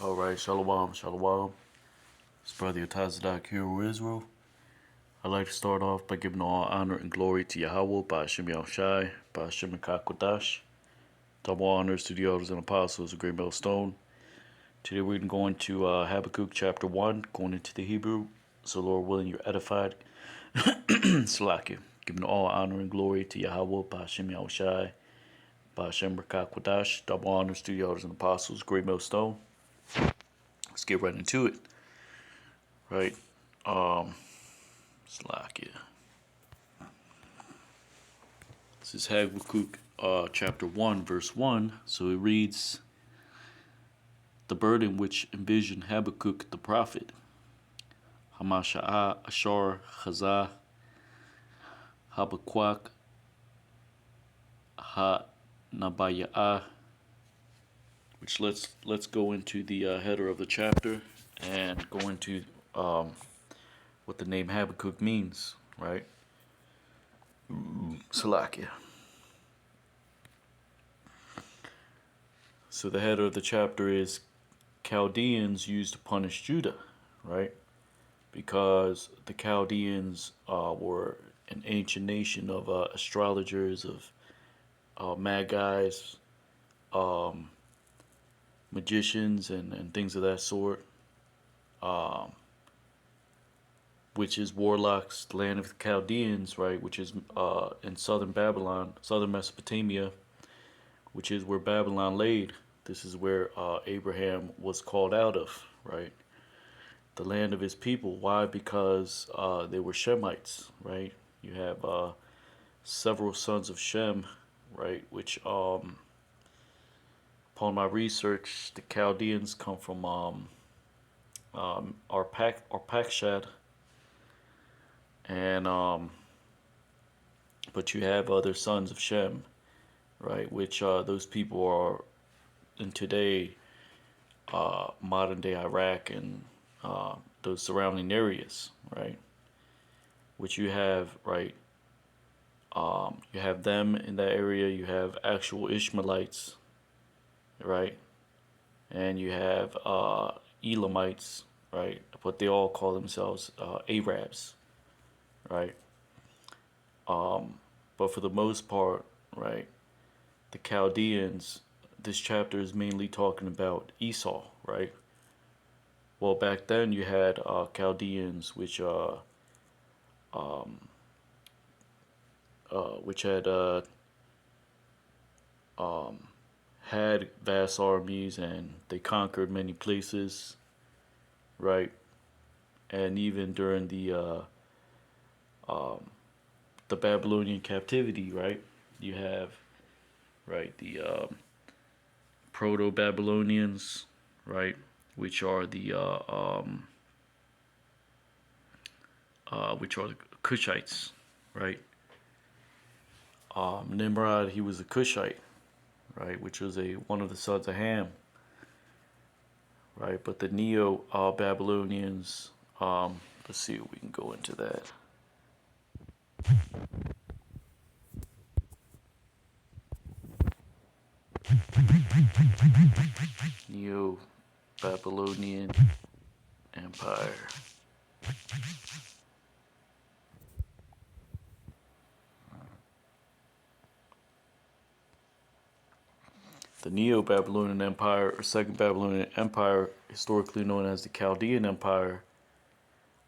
All right, shalom, shalom. It's Brother Yotazadak here with Israel. I'd like to start off by giving all honor and glory to Yahweh, by Hashem Yahushai, by Hashem Kodash. Double honors to the elders and apostles of Great Millstone. Today we're going to Habbakuk chapter 1, going into the Hebrew. So Lord willing, you're edified. Salaki. Giving all honor and glory to Yahweh, by Hashem Yahushai, by Hashem Kodash. Double honors to the elders and apostles of Great Millstone. Let's get right into it. Right. Slakia. This is Habbakuk chapter 1, verse 1. So it reads, the burden which envisioned Habbakuk the prophet. Hamasha'ah Ashar Chazah Habbakuk Ha Nabaya'ah. Which let's go into the header of the chapter and go into what the name Habbakuk means, right? Salakia. So the header of the chapter is Chaldeans used to punish Judah, right? Because the Chaldeans were an ancient nation of astrologers, of magi's, magicians, and things of that sort. Which is warlocks, the land of the Chaldeans, right, which is in southern Babylon, southern Mesopotamia, which is where Babylon laid. This is where Abraham was called out of, right, the land of his people. Why? Because they were Shemites, right? You have several sons of Shem, right, which upon my research, the Chaldeans come from Arpachshad. And but you have other sons of Shem, right? Which those people are in today modern day Iraq and those surrounding areas, right? Which you have, right? You have them in that area. You have actual Ishmaelites, right? And you have Elamites, right? But they all call themselves Arabs. Right. But for the most part, right, the Chaldeans, this chapter is mainly talking about Esau, right? Well, back then you had Chaldeans, which had vast armies, and they conquered many places, right? And even during the Babylonian captivity, right? You have, right, the Proto-Babylonians, right, which are the Cushites, right? Nimrod, he was a Cushite, right, which was one of the sons of Ham, right? But the Neo-Babylonians, let's see if we can go into that. Neo-Babylonian Empire. The Neo-Babylonian Empire, or Second Babylonian Empire, historically known as the Chaldean Empire,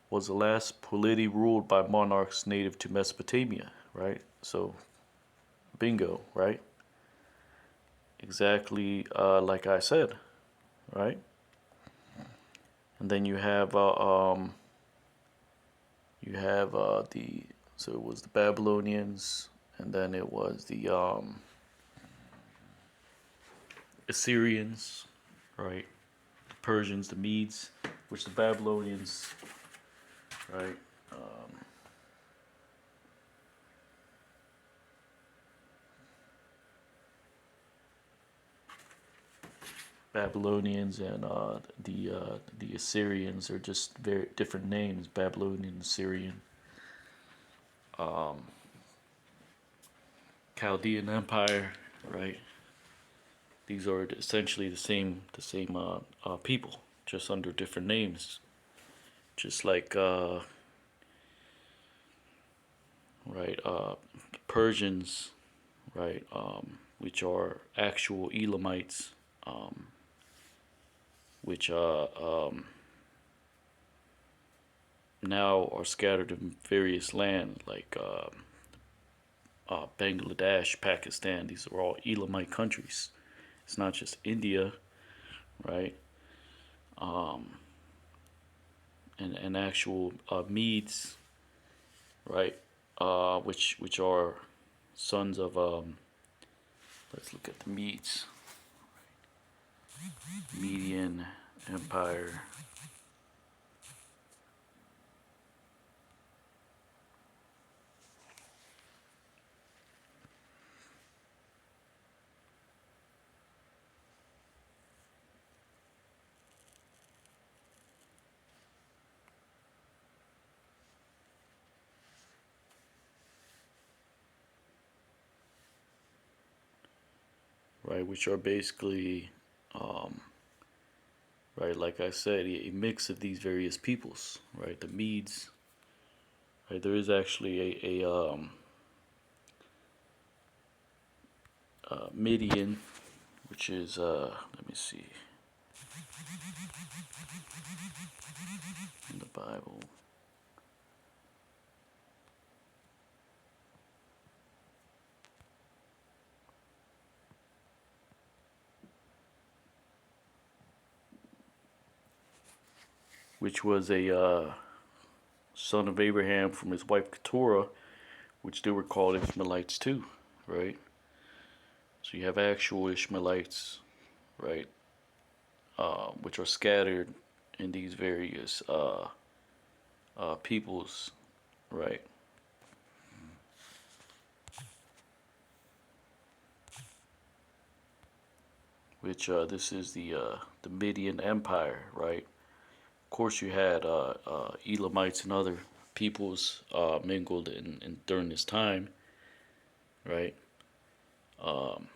was the last polity ruled by monarchs native to Mesopotamia, right? So, bingo, right? Exactly like I said, right? And then you have the so it was the Babylonians, and then it was the Assyrians, right? The Persians, the Medes, which the Babylonians, right? Babylonians and the Assyrians are just very different names. Babylonian, Assyrian, Chaldean Empire, right? these are essentially the same people, just under different names. Just like right, Persians, right, which are actual Elamites, um, which now are scattered in various lands like Bangladesh, Pakistan. These are all Elamite countries. It's not just India, right? Um, and actual Medes, right? Which are sons of let's look at the Medes, Median Empire. Right, which are basically, um, right, like I said, a mix of these various peoples, right? The Medes, right? There is actually a Midian, which is, let me see, in the Bible, which was a son of Abraham from his wife Keturah, which they were called Ishmaelites too, right? So you have actual Ishmaelites, right, which are scattered in these various peoples, right? Which this is the Median Empire, right? Of course, you had Elamites and other peoples mingled in during this time, right? Um,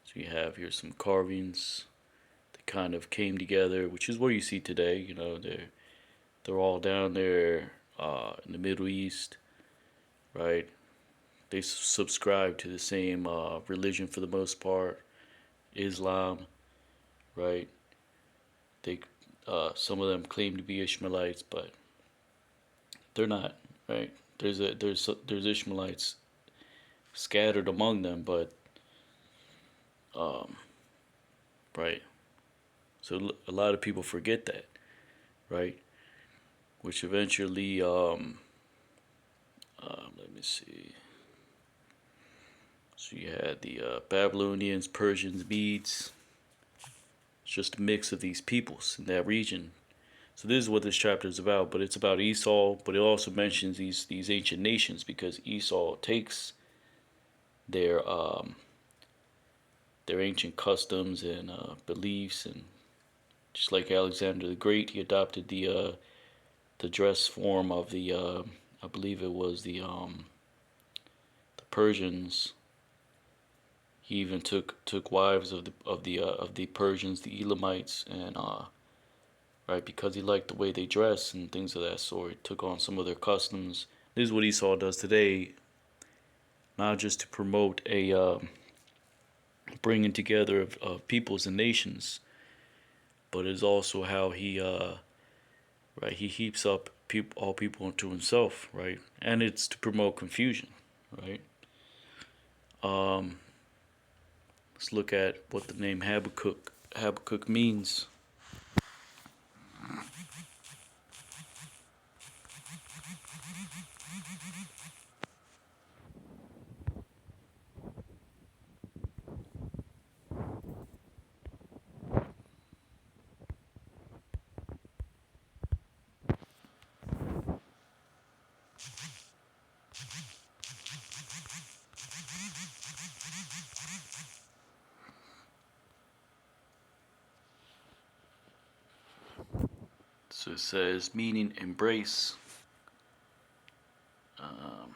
so you have here some carvings that kind of came together, which is what you see today. You know, they're all down there in the Middle East, right? They subscribe to the same religion for the most part, Islam, right? They some of them claim to be Ishmaelites, but they're not, right? There's Ishmaelites scattered among them, but um, right. So a lot of people forget that, right? Which eventually, let me see. So you had the Babylonians, Persians, Medes. It's just a mix of these peoples in that region. So this is what this chapter is about, but it's about Esau, but it also mentions these ancient nations because Esau takes their their ancient customs and beliefs, and just like Alexander the Great, he adopted the dress form of the I believe it was the Persians. He even took wives of the Persians, the Elamites, and right, because he liked the way they dress and things of that sort. He took on some of their customs. This is what Esau does today, not just to promote a bringing together of peoples and nations, but is also how he right, he heaps up all people into himself, right, and it's to promote confusion, right. Um, let's look at what the name Habbakuk means. So it says meaning embrace. Um,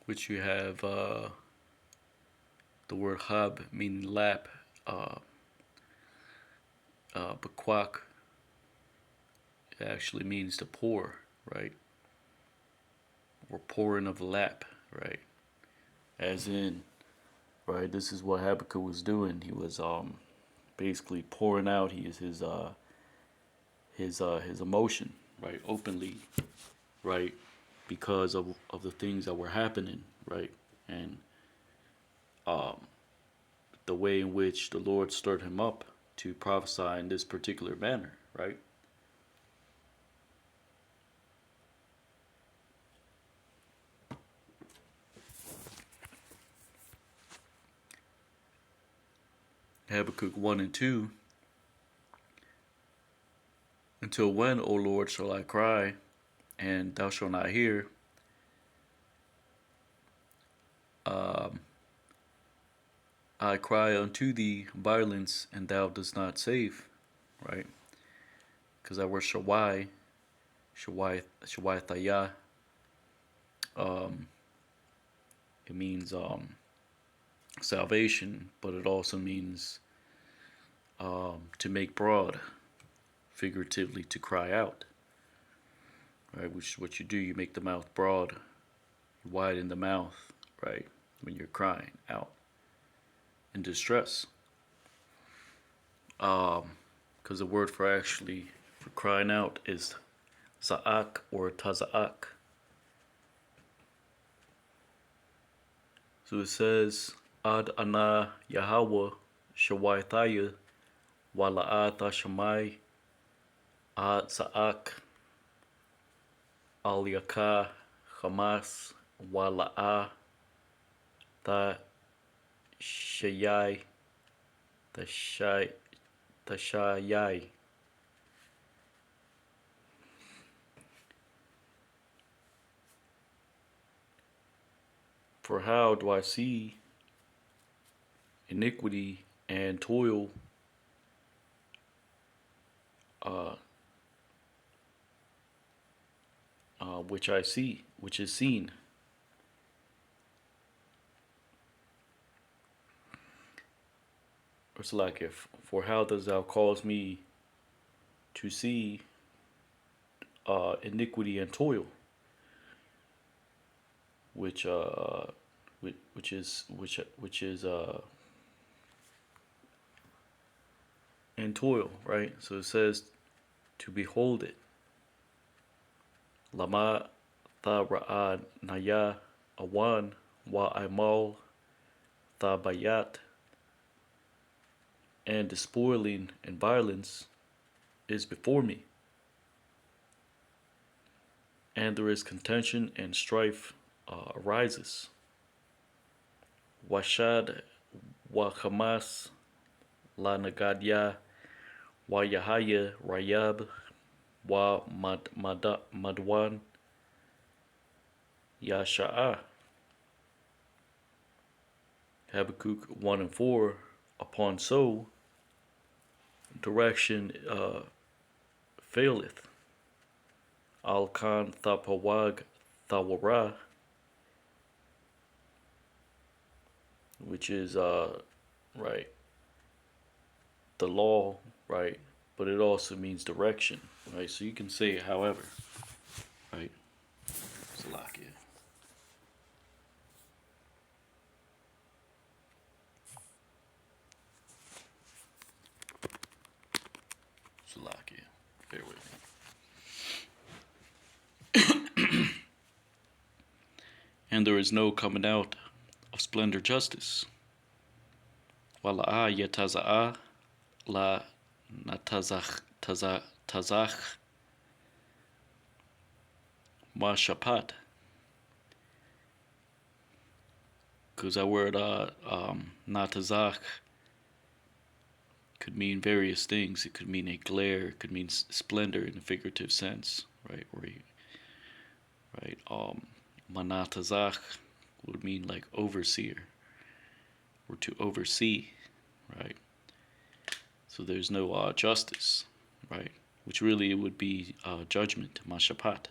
which you have the word hab meaning lap, bakwak actually means to pour, right? Or pouring of a lap, right? As in, right, this is what Habakkuk was doing. He was basically pouring out his emotion, right, openly, right, because of the things that were happening, right, and um, the way in which the Lord stirred him up to prophesy in this particular manner, right. Habakkuk 1 and 2. Until when, O Lord, shall I cry, and thou shalt not hear? Um, I cry unto thee violence, and thou dost not save, right? Because that word shawai, shawai thaya, it means salvation, but it also means to make broad, figuratively to cry out, right? Which is what you do. You make the mouth broad, you widen the mouth, right? When you're crying out in distress. Because the word for crying out is za'ak or taza'ak. So it says, Ad ana Yahweh shawai thaya wala'at hashamai ad za'ak al yaka hamas wala'a ta shayai tashayai. For how do I see iniquity and toil which I see, which is seen? It's like, if for how does thou cause me to see iniquity and toil, which is and toil, right? So it says to behold it. Lama tha ra'ad naya awan wa aimal tha bayat, and despoiling and violence is before me, and there is contention and strife arises. Washad wa Hamas la Nagadya wa Yahaya Rayab wa Madwan Yasha'a. Habakkuk 1 and 4. Upon so, direction faileth. Al Khan Thapawag Thawara, which is right, the law, right, but it also means direction, right? So you can say it however, right? Salakia. Salakia. Bear with me. And there is no coming out of splendor justice. Wala'a yetaza'a la natazach ma shapat. Because that word natazach could mean various things. It could mean a glare. It could mean splendor in a figurative sense, right? Right. Manatazach would mean like overseer, or to oversee, right? So there's no justice, right? Which really would be judgment, mashapat.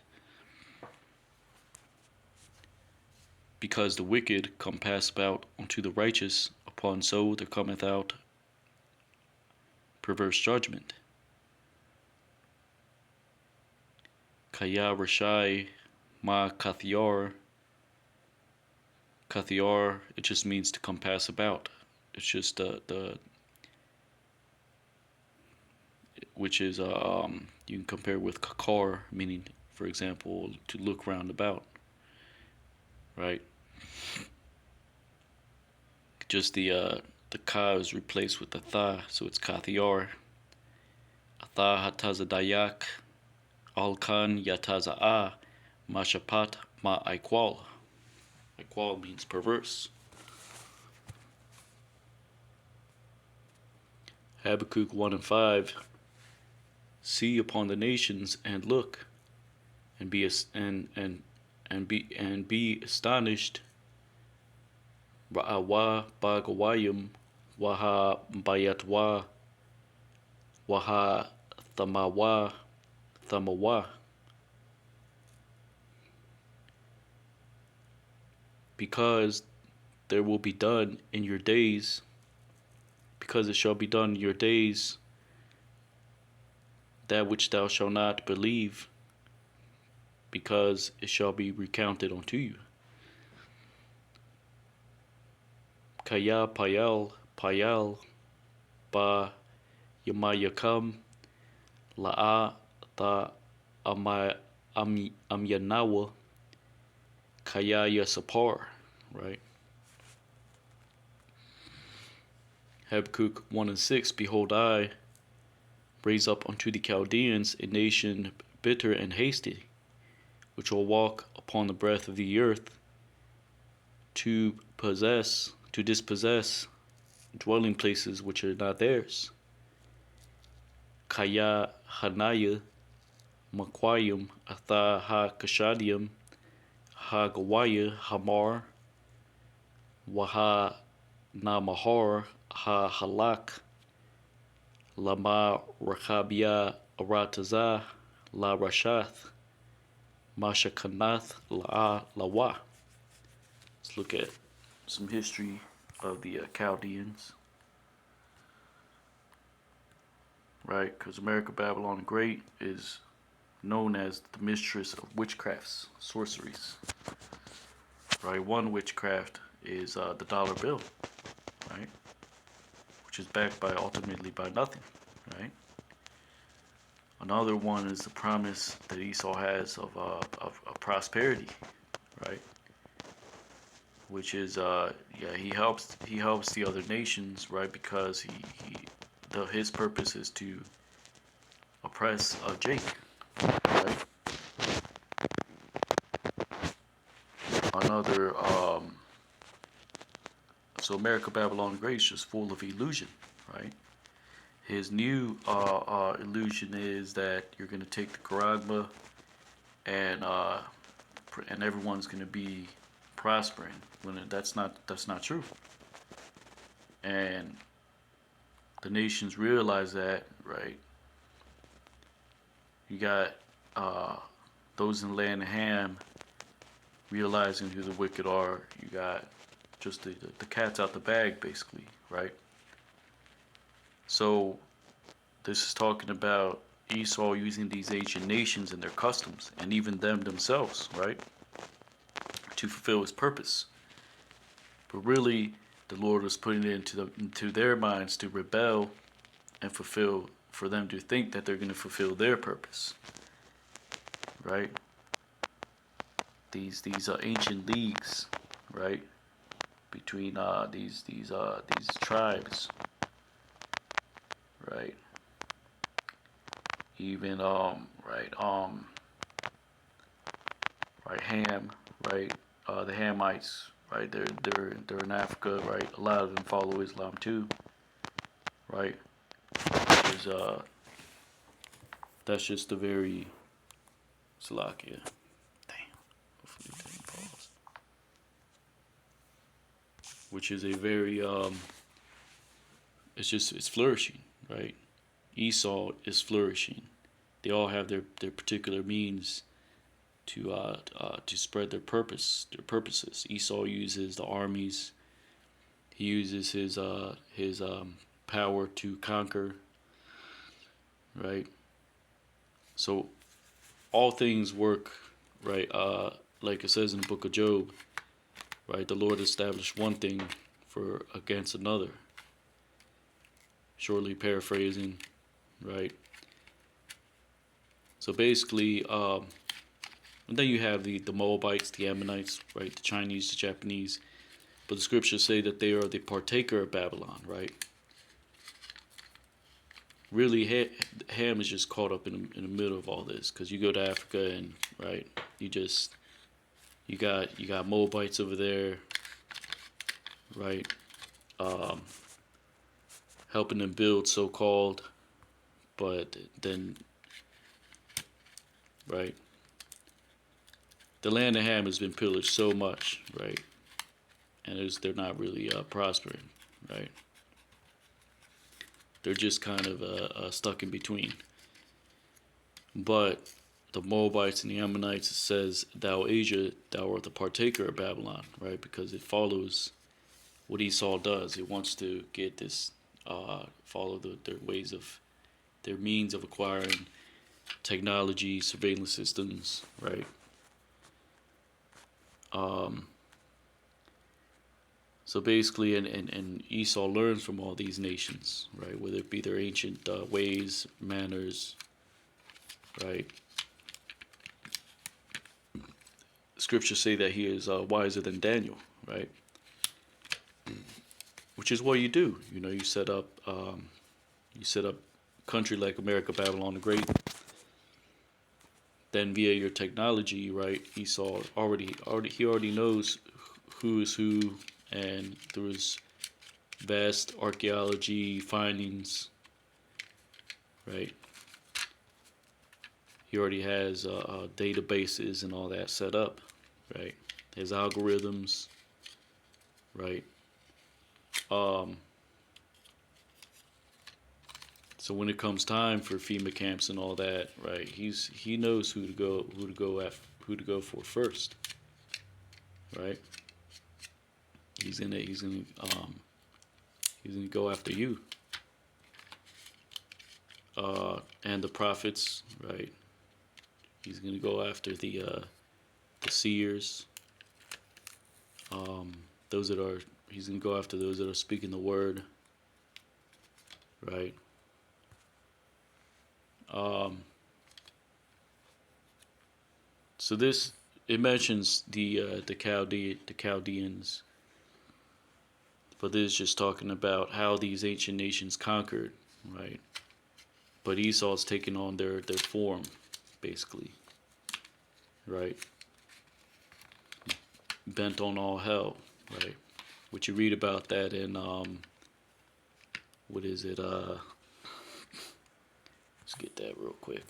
because the wicked come pass about unto the righteous, upon so there cometh out perverse judgment. Kaya Rashai Ma Kathiar. Kathiar, it just means to come pass about. It's just the which is you can compare with kakar, meaning, for example, to look round about, right? Just the ka is replaced with the tha, so it's kathiar. Atha hataza dayak, alkan yataza a, mashapat ma aikwal. Aikwal means perverse. Habbakuk 1 and 5. See upon the nations and look, and be astonished. Ra'awa bagawayim, waha bayatwa, waha thamawa. Because there will be done in your days, because it shall be done in your days, that which thou shalt not believe, because it shall be recounted unto you. Kaya payal ba yamayakam la'a ta amyanawa kaya yasapar, right? Habbakuk 1 and 6. Behold, I raise up unto the Chaldeans a nation bitter and hasty, which will walk upon the breadth of the earth to dispossess dwelling places which are not theirs. Kaya hanaya makwayim atha ha kashadium ha gawaya hamar waha namahar ha halak lama rakhabia arataza la rashath mashakanath la lawa. Let's look at some history of the Chaldeans, right? Because America Babylon the Great is known as the mistress of witchcrafts, sorceries, right? One witchcraft is the dollar bill, right? Which is backed by ultimately by nothing, right? Another one is the promise that Esau has of prosperity, right? Which is he helps the other nations, right? Because his purpose is to oppress Jake, right? Another so America Babylon the Great is just full of illusion, right? His new illusion is that you're going to take the charagma and everyone's going to be prospering, when that's not true. And the nations realize that, right? You got those in land of Ham realizing who the wicked are. You got just the cat's out the bag, basically, right? So this is talking about Esau using these ancient nations and their customs, and even them themselves, right, to fulfill his purpose. But really, the Lord was putting it into their minds to rebel and fulfill, for them to think that they're going to fulfill their purpose, right? These ancient leagues, right, between these tribes, right? Even Ham, right? The Hamites, right? They're in Africa, right? A lot of them follow Islam too, right? There's that's just a very Salakia. Damn. Hopefully it didn't pause. Which is a very it's flourishing, right? Esau is flourishing. They all have their particular means to spread their purposes. Esau uses the armies. He uses his power to conquer, right? So all things work, right? Like it says in the book of Job, right? The Lord established one thing for against another. Shortly paraphrasing, right? So basically, and then you have the Moabites, the Ammonites, right? The Chinese, the Japanese. But the scriptures say that they are the partaker of Babylon, right? Really, Ham is just caught up in the middle of all this, because you go to Africa and right, you got Moabites over there, right? Helping them build, so called, but then, right? The land of Ham has been pillaged so much, right? And they're not really prospering, right? They're just kind of stuck in between. But the Moabites and the Ammonites, it says, "Thou Asia, thou art the partaker of Babylon," right? Because it follows what Esau does. It wants to get this, follow their ways of, their means of acquiring technology, surveillance systems, right? So basically, and Esau learns from all these nations, right? Whether it be their ancient ways, manners, right? Scriptures say that he is wiser than Daniel, right? Which is what you do. You know, you set up country like America, Babylon the Great. Then via your technology, right? Esau already knows who is who, and through his vast archaeology findings, right? He already has databases and all that set up, right? His algorithms, right? So when it comes time for FEMA camps and all that, right? He knows who to go for first, right? He's gonna go after you, and the prophets, right? He's gonna go after the seers, he's gonna go after those that are speaking the word, right? So this, it mentions the Chaldeans, but this is just talking about how these ancient nations conquered, right? But Esau's taking on their form, basically, right? Bent on all hell, right? Which you read about that in what is it? Let's get that real quick.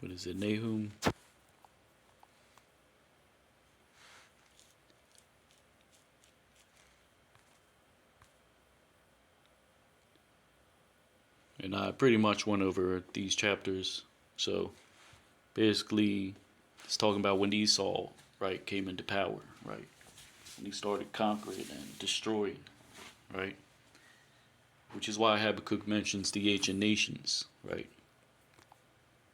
What is it? Nahum. And I pretty much went over these chapters. So basically, it's talking about when Esau, right, came into power, right? When he started conquering and destroying, right? Which is why Habbakuk mentions the ancient nations, right?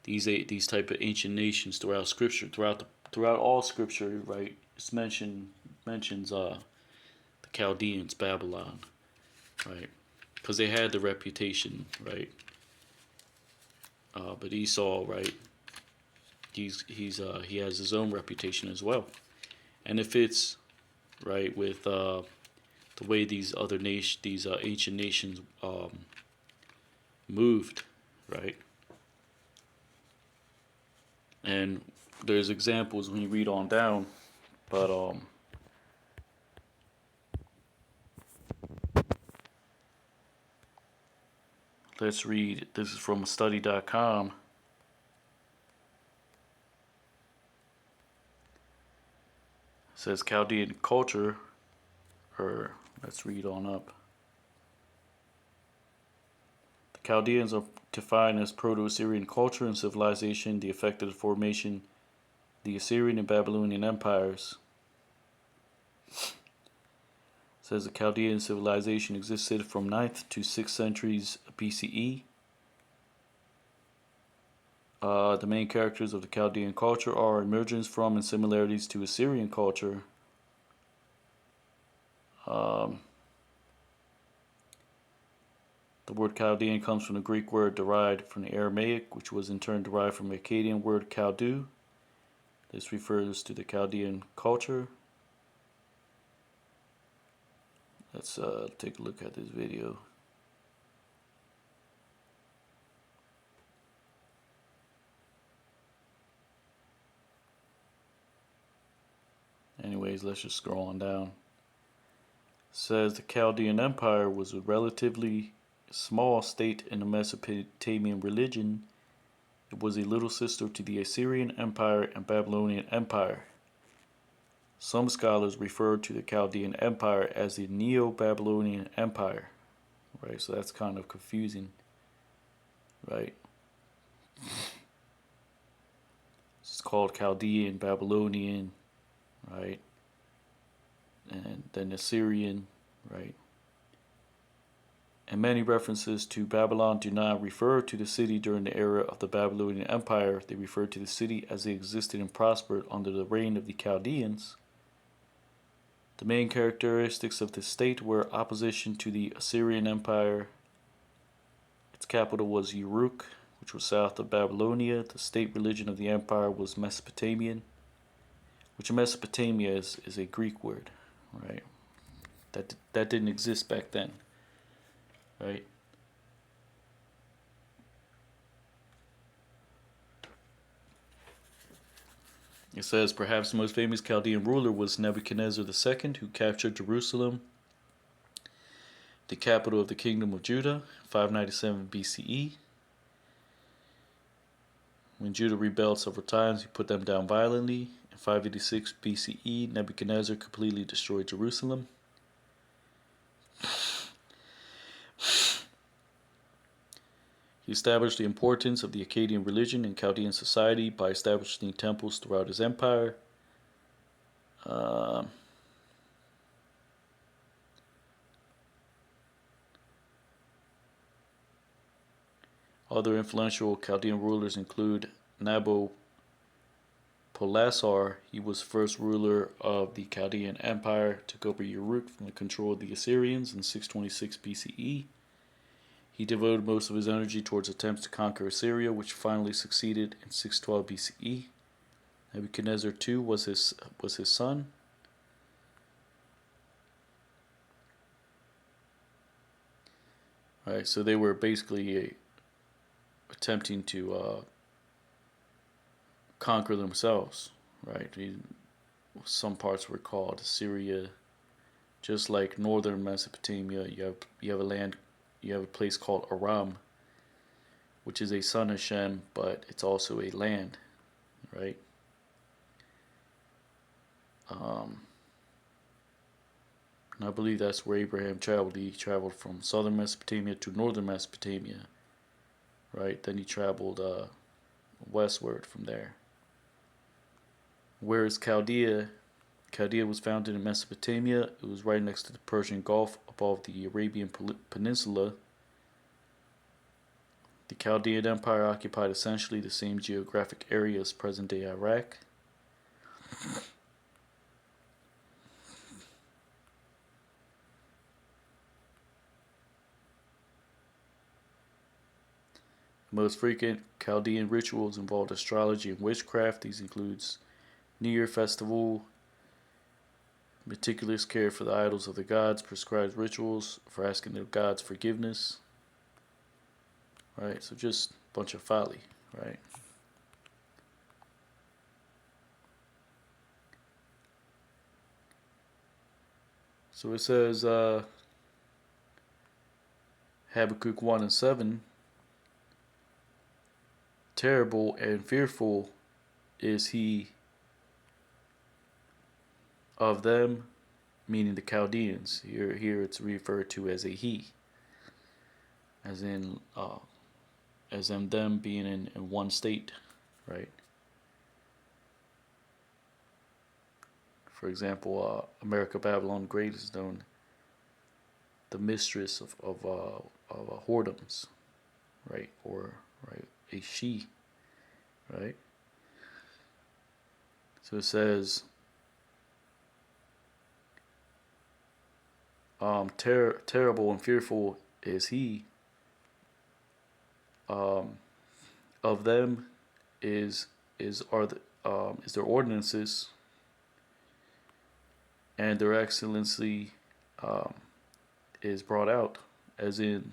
These type of ancient nations throughout Scripture, throughout all Scripture, right? It's mentions the Chaldeans, Babylon, right? Because they had the reputation, right? But Esau, right? He has his own reputation as well, and it fits, right, with the way these ancient nations moved, right? And there's examples when you read on down, but let's read. This is from study.com. It says Chaldean culture, or Let's read on up. The Chaldeans are defined as Proto-Assyrian culture and civilization, the effect of the formation of the Assyrian and Babylonian empires. It says the Chaldean civilization existed from 9th to 6th centuries BCE. The main characters of the Chaldean culture are emergence from and similarities to Assyrian culture. The word Chaldean comes from the Greek word derived from the Aramaic, which was in turn derived from the Akkadian word Chaldu. This refers to the Chaldean culture. Let's take a look at this video. Anyways, let's just scroll on down. It says the Chaldean Empire was a relatively small state in the Mesopotamian religion. It was a little sister to the Assyrian Empire and Babylonian Empire. Some scholars refer to the Chaldean Empire as the Neo-Babylonian Empire. Right, so that's kind of confusing. Right? It's called Chaldean, Babylonian, right? And then Assyrian, right? And many references to Babylon do not refer to the city during the era of the Babylonian Empire. They refer to the city as it existed and prospered under the reign of the Chaldeans. The main characteristics of the state were opposition to the Assyrian Empire. Its capital was Uruk, which was south of Babylonia. The state religion of the empire was Mesopotamian, which Mesopotamia is a Greek word, right? That didn't exist back then, right? It says perhaps the most famous Chaldean ruler was Nebuchadnezzar II, who captured Jerusalem, the capital of the kingdom of Judah, 597 BCE. When Judah rebelled several times, he put them down violently. In 586 BCE, Nebuchadnezzar completely destroyed Jerusalem. He established the importance of the Akkadian religion in Chaldean society by establishing temples throughout his empire. Other influential Chaldean rulers include Nabopolassar. He was first ruler of the Chaldean Empire, took over Uruk from the control of the Assyrians in 626 BCE. He devoted most of his energy towards attempts to conquer Assyria, which finally succeeded in 612 BCE. Nebuchadnezzar II was his son. Right, so they were basically attempting to conquer themselves, right? Some parts were called Assyria, just like northern Mesopotamia. You have a place called Aram, which is a son of Shem, but it's also a land, right? And I believe that's where Abraham traveled. He traveled from southern Mesopotamia to northern Mesopotamia, right? Then he traveled westward from there. Whereas Chaldea was founded in Mesopotamia. It was right next to the Persian Gulf above the Arabian Peninsula. The Chaldean Empire occupied essentially the same geographic area as present-day Iraq. The most frequent Chaldean rituals involved astrology and witchcraft. These includes New Year festival, meticulous care for the idols of the gods, prescribed rituals for asking the gods forgiveness. Right, so just a bunch of folly, right? So it says Habbakuk 1 and 7, terrible and fearful is he of them meaning the Chaldeans. Here it's referred to as a he, as in them being in one state, right? For example, America Babylon the Great is known the mistress of whoredoms, right? Or right, a she, right? So it says, terrible and fearful is he. Of them is their ordinances, and their excellency is brought out, as in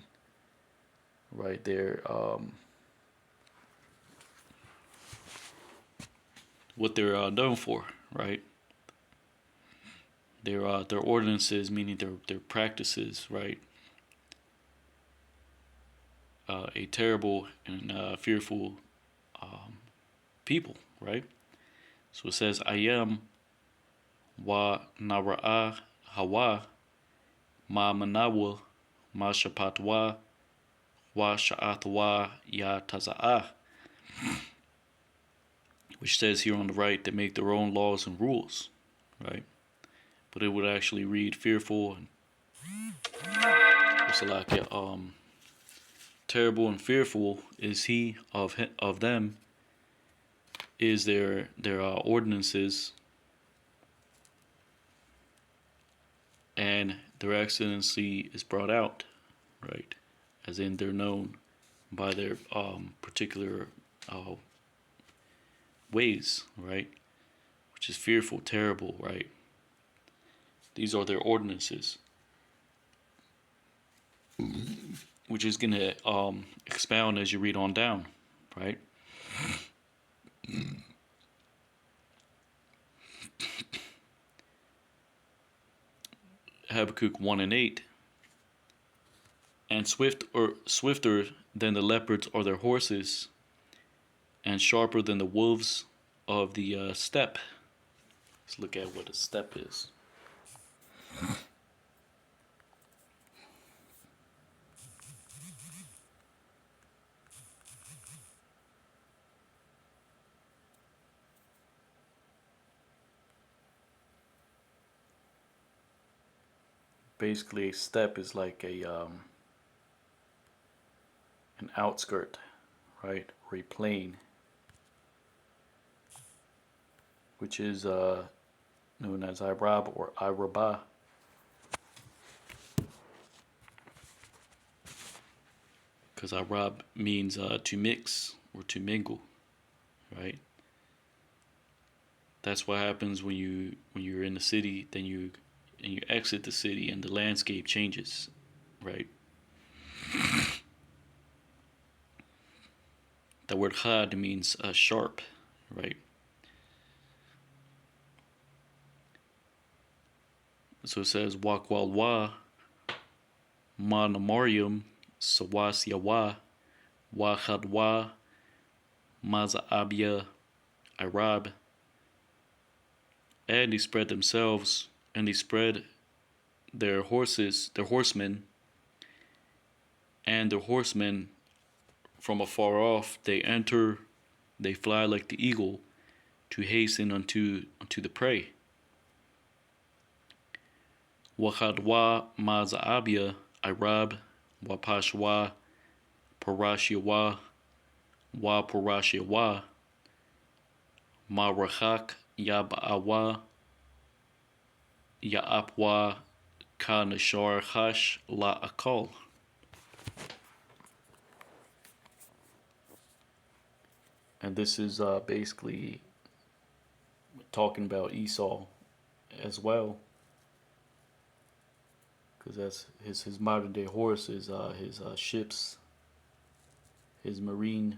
right there, what they're known for, right? Their ordinances, meaning their practices, right? A terrible and fearful people, right? So it says, I am wa nara'a hawa ma manawa ma shapatwa wa sha'atwa ya taza'ah, which says here on the right, they make their own laws and rules, right? But it would actually read fearful and it's like terrible and fearful is he of them is their ordinances, and their excellency is brought out, right? As in they're known by their particular ways, right? Which is fearful, terrible, right? These are their ordinances, which is going to expound as you read on down, right? Habbakuk 1 and 8. And swifter than the leopards are their horses, and sharper than the wolves of the steppe. Let's look at what a steppe is. Basically, a steppe is like an outskirt, right, or a plain, which is known as Irab or Irabah. Because Irab means to mix or to mingle, right? That's what happens when you're in the city, then you exit the city and the landscape changes, right? The word had means sharp, right? So it says wakwalwa ma namarium sawasyawa wahadwa mazaabia Arab, and they spread themselves, and they spread their horsemen, and their horsemen from afar off, they enter, they fly like the eagle to hasten unto the prey. Wahadwa mazaabia Arab wapashwa parashiwa wa parashiwa marahak yabawa yaapwa kanashar hash la akal. And this is basically talking about Esau as well, because that's his modern day horse is his ships, his marine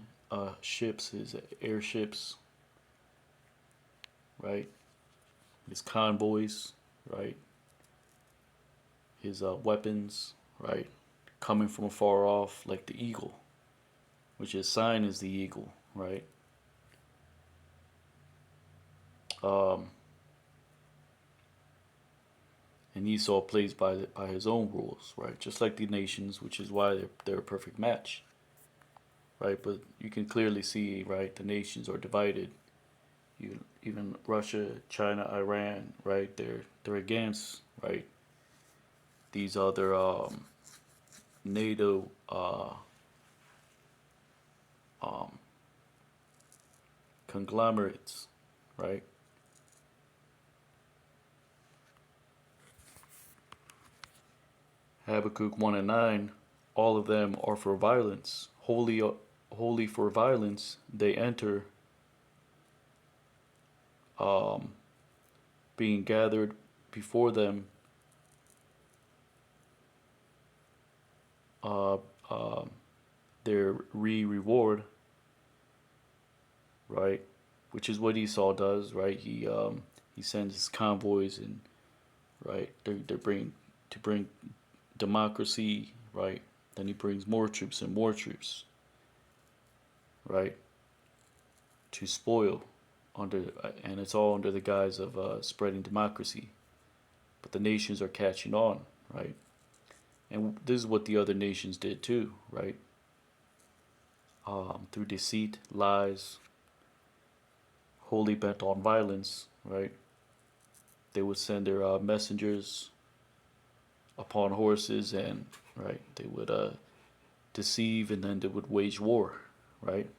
ships, his airships, right? His convoys, right? His weapons, right? Coming from afar off like the eagle, which his sign is the eagle, right? and Esau plays by his own rules, right? Just like the nations, which is why they're a perfect match, right? But you can clearly see, right, the nations are divided. Even Russia, China, Iran, right? They're against, right, these other NATO um, conglomerates, right? Habbakuk 1 and 9, all of them are for violence, wholly for violence. They enter, um, being gathered before them, uh, um, their reward, right? Which is what Esau does, right? He sends his convoys and right they're bring democracy, right? Then he brings more troops and more troops, right? To spoil under and it's all under the guise of spreading democracy. But the nations are catching on, right? And this is what the other nations did too, right? Through deceit, lies, wholly bent on violence, right? They would send their messengers upon horses, and right, they would deceive, and then they would wage war, right?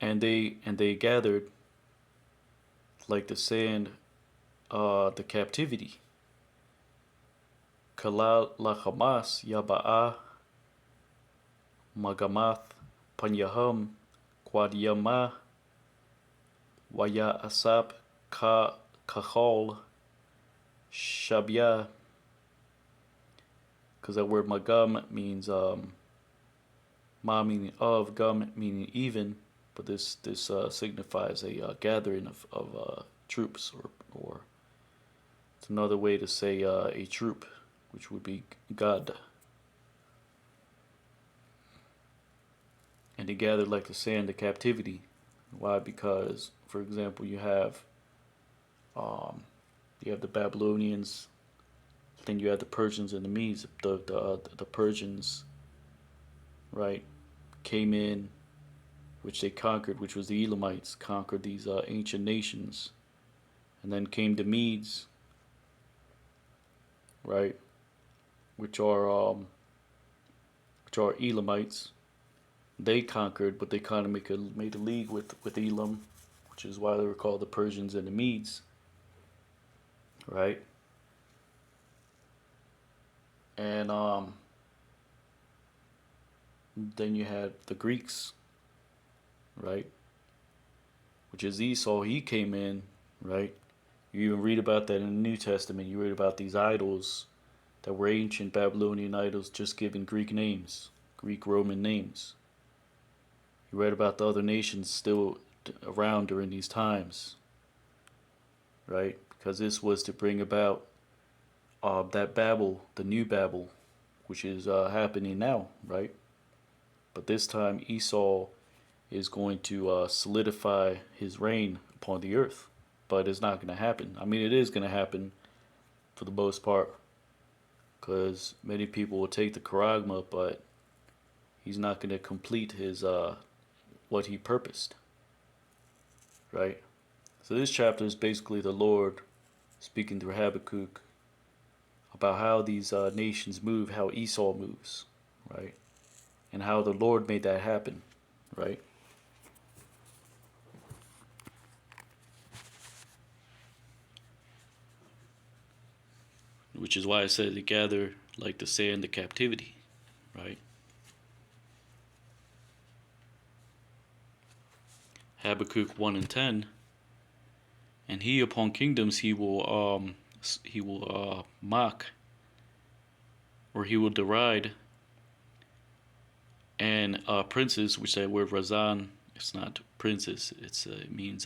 And they gathered like the sand, the captivity. Kalal la Hamas Yaba'a Magamath Panyaham Quadyama Waya Asap Ka Kahal Shabya, because that word magam means ma meaning of, gum meaning even, but this signifies a gathering of troops, or it's another way to say a troop, which would be God. And they gathered like the sand of captivity. Why? Because, for example, um, you have the Babylonians, then you have the Persians and the Medes. The Persians, right, came in, which they conquered, which was the Elamites, conquered these ancient nations, and then came the Medes, right, which are Elamites. They conquered, but they kind of made a league with Elam, which is why they were called the Persians and the Medes, right? And then you had the Greeks, right? Which is Esau. He came in, right? You even read about that in the New Testament. You read about these idols that were ancient Babylonian idols, just given Greek names, Greek Roman names. You read about the other nations still around during these times, right? Because this was to bring about that Babel, the new Babel, which is happening now, right? But this time Esau is going to solidify his reign upon the earth. But it's not going to happen. I mean, it is going to happen for the most part, because many people will take the charagma, but he's not going to complete his what he purposed, right? So this chapter is basically the Lord speaking through Habbakuk about how these nations move, how Esau moves, right? And how the Lord made that happen, right? Which is why I said they gather like the sand of captivity, right? Habakkuk 1 and 10. And he upon kingdoms he will mock, or he will deride, and princes, which that word razan, it's not princes, it means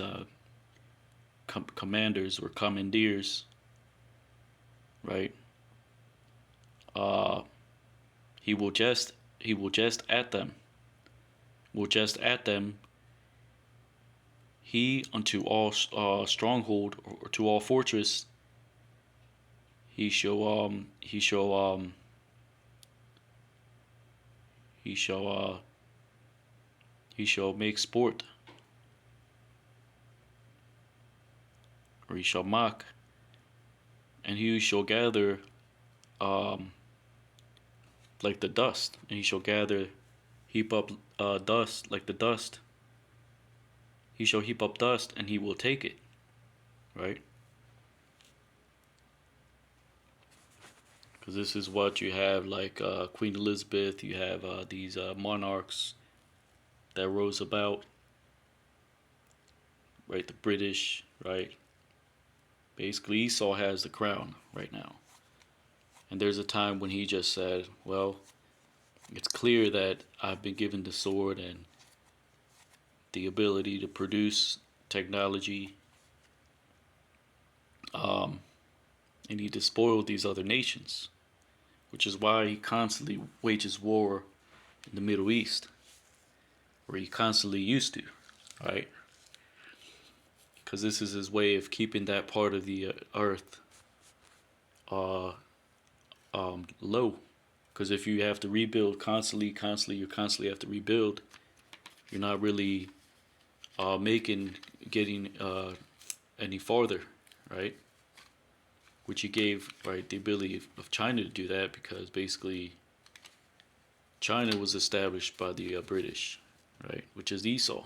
commanders or commandeers, right? He will jest at them, he unto all stronghold, or to all fortress, He shall he shall he shall make sport, or he shall mock, and he shall gather um like the dust, and he shall gather heap up dust like the dust. He shall heap up dust, and he will take it, right? Because this is what you have, like Queen Elizabeth. You have these monarchs that rose about, right? The British, right? Basically, Esau has the crown right now. And there's a time when he just said, well, it's clear that I've been given the sword and the ability to produce technology, and he despoiled these other nations, which is why he constantly wages war in the Middle East, where he constantly used to, right? Because this is his way of keeping that part of the earth low. Because if you have to rebuild constantly, you constantly have to rebuild, you're not really getting any farther, right? Which he gave, right, the ability of China to do that, because basically China was established by the British, right, which is Esau.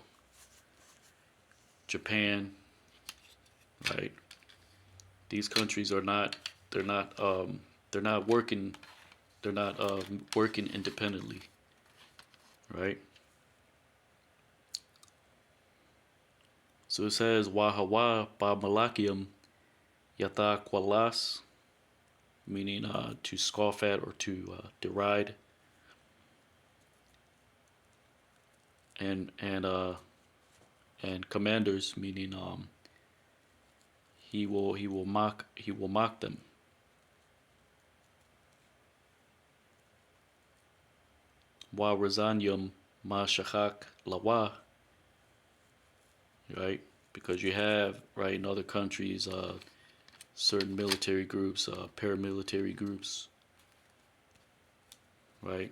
Japan, right? These countries are not. They're not. They're not working. They're not working independently, right? So it says Wahawa ba Malakium Yatha Kwalas, meaning to scoff at or to deride, and commanders, meaning he will mock them. Wa Razanyum Ma Shachak Lawa, right? Because you have, right, in other countries certain military groups, paramilitary groups, right?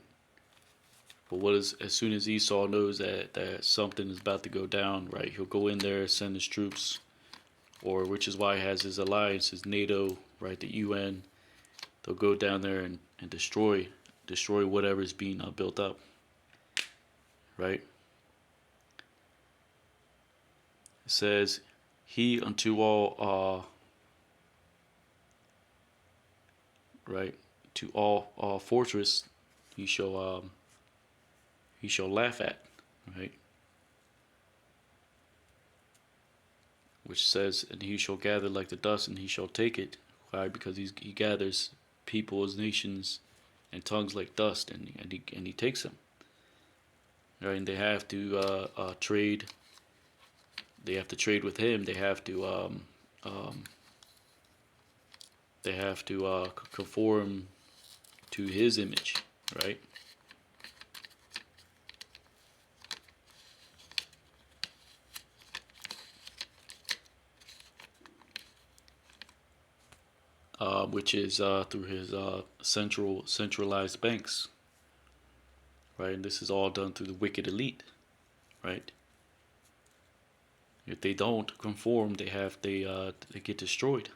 But as soon as Esau knows that something is about to go down, right, he'll go in there, send his troops, or which is why he has his alliances, NATO, right, the UN. They'll go down there and destroy whatever is being built up, right? It says, he unto all, right, to all fortress, he shall laugh at, right? Which says, and he shall gather like the dust, and he shall take it. Why? Because he gathers peoples, nations, and tongues like dust, and he takes them. Right, and they have to trade. They have to trade with him. They have to conform to his image, right? Which is through his centralized banks, right? And this is all done through the wicked elite, right? If they don't conform, they get destroyed,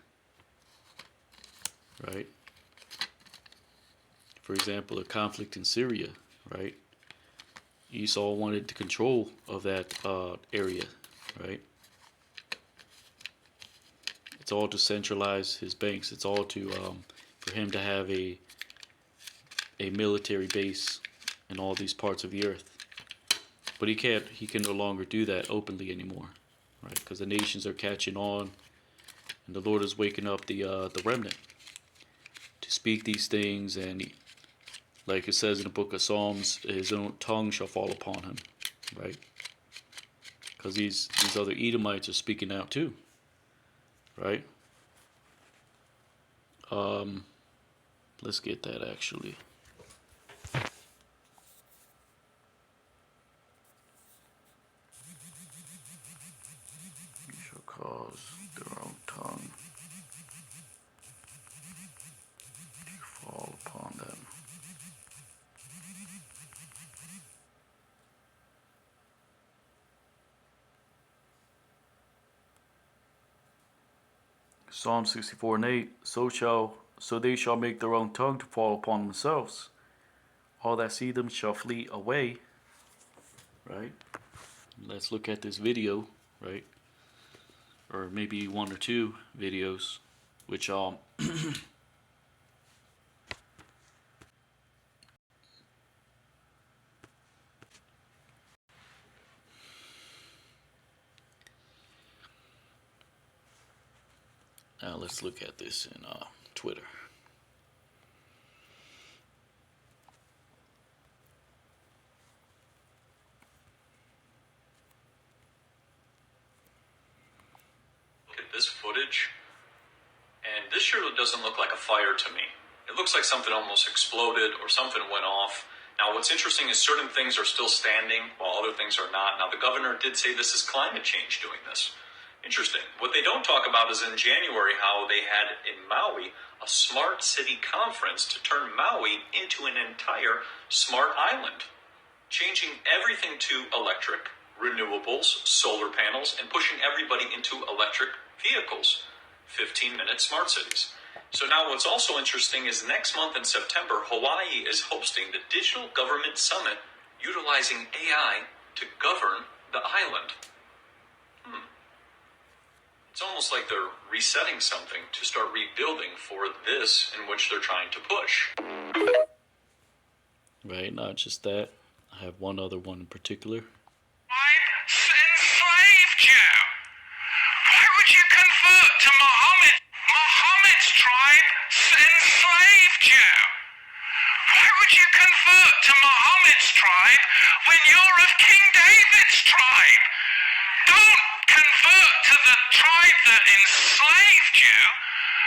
right? For example, a conflict in Syria, right? Esau wanted the control of that area, right? It's all to centralize his banks. It's all to for him to have a military base in all these parts of the earth. But he can't. He can no longer do that openly anymore, right? Because the nations are catching on, and the Lord is waking up the remnant to speak these things. And like it says in the book of Psalms, his own tongue shall fall upon him, right? Because these other Edomites are speaking out too. Right? Let's get that actually. You shall cause their own tongue. Psalm 64:8. So they shall make their own tongue to fall upon themselves. All that see them shall flee away. Right? Let's look at this video, right? Or maybe one or two videos, which now let's look at this in Twitter. Look at this footage, and this sure doesn't look like a fire to me. It looks like something almost exploded or something went off. Now, what's interesting is certain things are still standing while other things are not. Now, the governor did say this is climate change doing this. Interesting. What they don't talk about is in January how they had in Maui a smart city conference to turn Maui into an entire smart island, changing everything to electric, renewables, solar panels, and pushing everybody into electric vehicles. 15-minute smart cities. So now what's also interesting is next month in September, Hawaii is hosting the Digital Government Summit utilizing AI to govern the island. It's almost like they're resetting something to start rebuilding for this in which they're trying to push. Right, not just that. I have one other one in particular. Enslaved you. Why would you convert to Muhammad? Muhammad's tribe enslaved you. Why would you convert to Muhammad's tribe when you're of King David's tribe? Don't convert to the tribe that enslaved you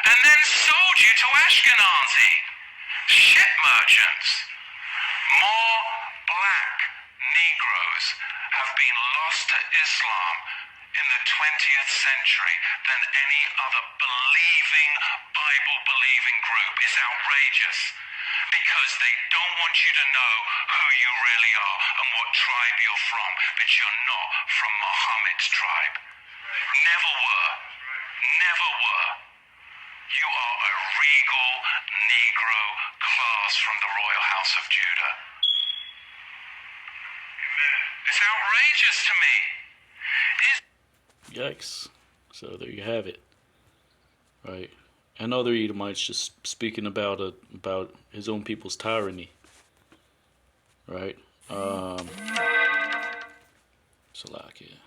and then sold you to Ashkenazi ship merchants. More black Negroes have been lost to Islam in the 20th century than any other Bible-believing group. It's outrageous because they don't want you to know who you really are and what tribe you're from, but you're not from Muhammad's tribe. Never were. Never were. You are a regal Negro class from the royal house of Judah. It's outrageous to me. Yikes. So there you have it. Right. And other Edomites just speaking about his own people's tyranny. Right. Salakia.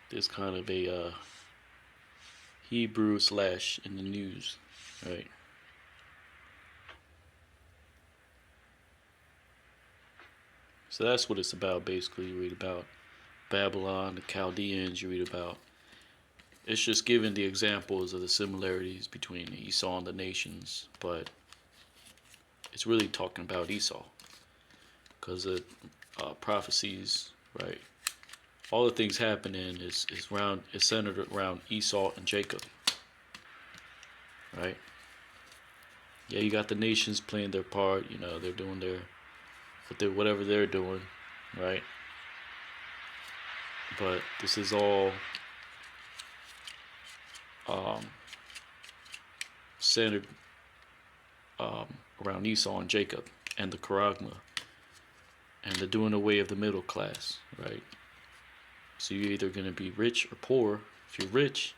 This kind of a Hebrew / in the news, right? So that's what it's about, basically. You read about Babylon, the Chaldeans, you read about. It's just giving the examples of the similarities between Esau and the nations, but it's really talking about Esau. Because the prophecies, right? All the things happening is centered around Esau and Jacob, right? Yeah, you got the nations playing their part. You know, they're doing whatever they're doing, right? But this is all centered around Esau and Jacob and the Charagma and the doing away of the middle class, right? So you're either going to be rich or poor. If you're rich,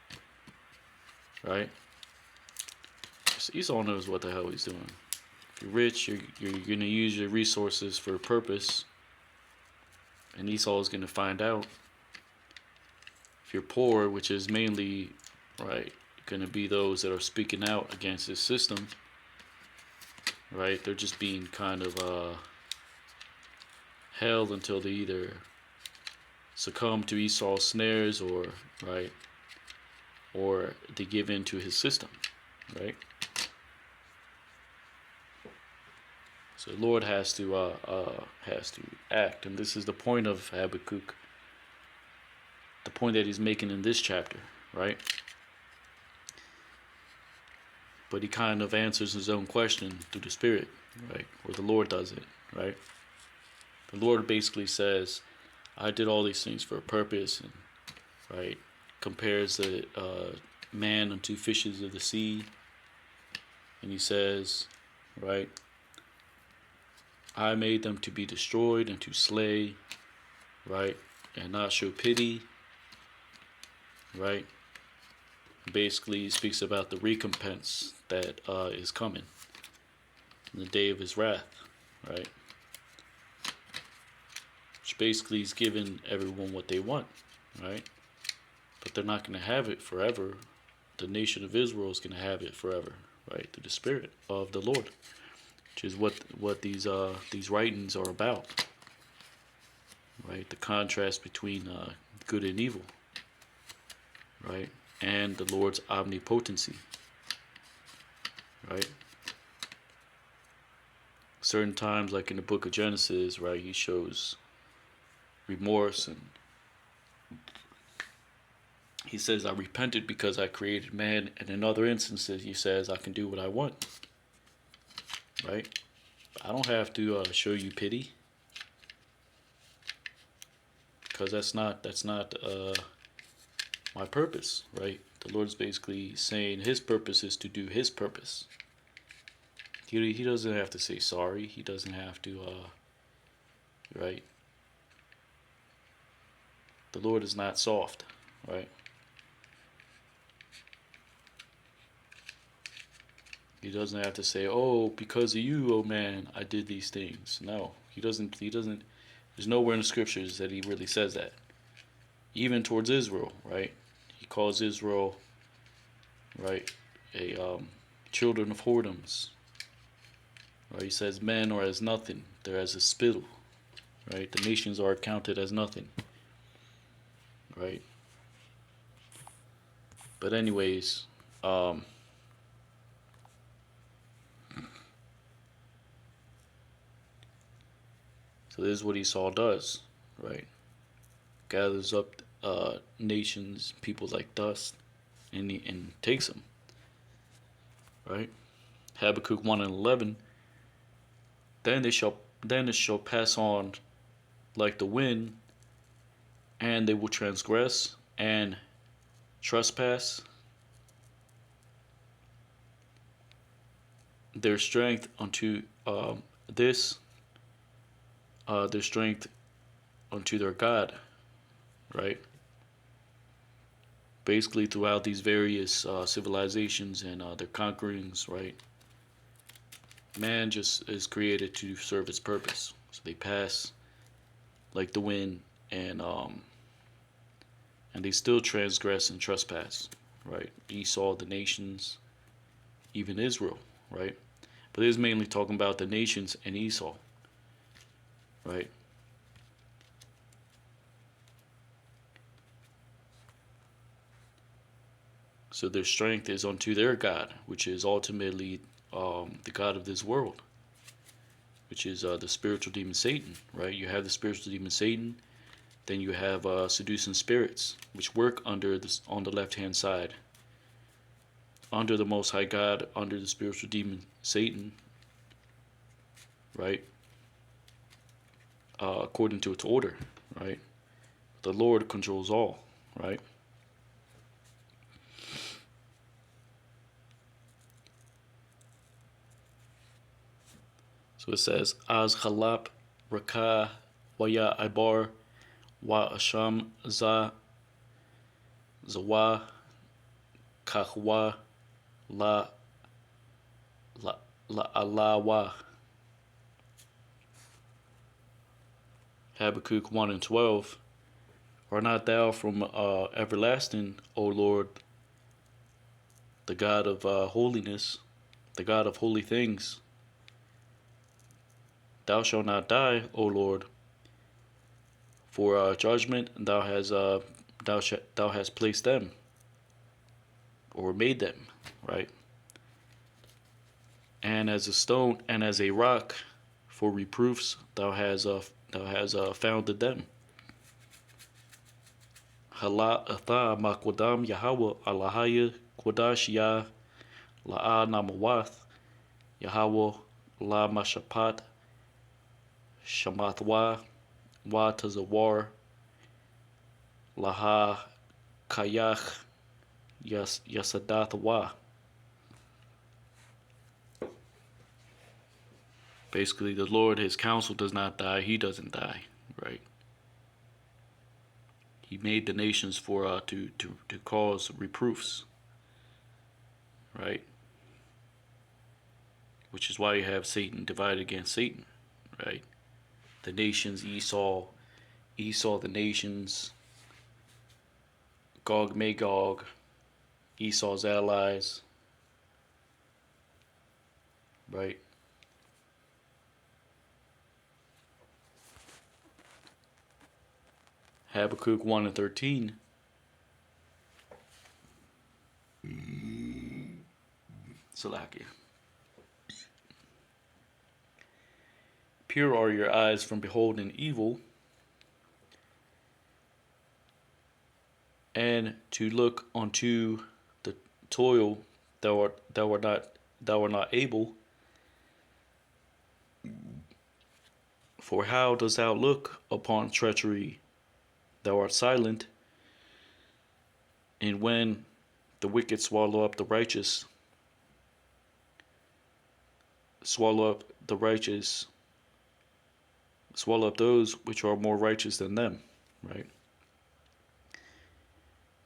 right? So Esau knows what the hell he's doing. If you're rich, you're going to use your resources for a purpose. And Esau is going to find out. If you're poor, which is mainly, right, going to be those that are speaking out against this system, right? They're just being kind of held until they either succumb to Esau's snares or they give in to his system, right? So the Lord has to act, and this is the point of Habbakuk, the point that he's making in this chapter, right? But he kind of answers his own question through the Spirit, right? Or the Lord does it, right? The Lord basically says, I did all these things for a purpose, and right, compares the man unto fishes of the sea, and he says, right, I made them to be destroyed and to slay, right, and not show pity, right. Basically, he speaks about the recompense that is coming in the day of his wrath, right? Which basically is giving everyone what they want, right? But they're not going to have it forever. The nation of Israel is going to have it forever, right? Through the Spirit of the Lord, which is what these writings are about, right? The contrast between good and evil, right? And the Lord's omnipotency, right? Certain times, like in the book of Genesis, right, he shows remorse, and he says, I repented because I created man, and in other instances he says, I can do what I want, right? I don't have to show you pity, because that's not my purpose, right? The Lord's basically saying his purpose is to do his purpose. He doesn't have to say sorry. He doesn't have to, right? The Lord is not soft, right? He doesn't have to say, oh, because of you, oh man, I did these things. No, he doesn't. There's nowhere in the scriptures that he really says that. Even towards Israel, right? He calls Israel, right, a children of whoredoms. Right? He says men are as nothing; they're as a spittle. Right? The nations are counted as nothing. Right? But anyways, so this is what Esau does, right? Gathers up nations, people like dust, and takes them, right? Habakkuk 1 and 11. Then it shall pass on like the wind, and they will transgress and trespass. Their strength unto their strength unto their God, right? Basically, throughout these various civilizations and their conquerings, right? Man just is created to serve its purpose. So they pass like the wind, and they still transgress and trespass, right? Esau, the nations, even Israel, right? But it is mainly talking about the nations and Esau, right? So their strength is unto their God, which is ultimately the God of this world, which is the spiritual demon Satan, right? You have the spiritual demon Satan, then you have seducing spirits, which work on the left-hand side, under the Most High God, under the spiritual demon Satan, right? According to its order, right? The Lord controls all, right? So it says, Az Khalap Rakah Waya Ibar Wa Asham Za Zawa Kahwa La Alawa. Habakkuk 1 and 12. Art not thou from everlasting, O Lord, the God of holiness, the God of holy things? Thou shalt not die, O Lord, for judgment thou hast placed them, or made them, right? And as a stone and as a rock for reproofs thou has founded them. Hala atha makwadam Yahweh alahaya kwadash ya la'a namawath Yahweh la mashapat shamathwa wa tazawar laha kayach yasadathwa. Basically, the Lord, his counsel does not die. He doesn't die, right? He made the nations for to cause reproofs, right? Which is why you have Satan divided against Satan, right? The nations, Esau the nations, Gog Magog, Esau's allies, right? Habbakuk 1 and 13. Salakia. Pure are your eyes from beholding evil, and to look unto the toil thou art not able. For how dost thou look upon treachery? Thou art silent, and when the wicked swallow up the righteous, swallow up those which are more righteous than them, right?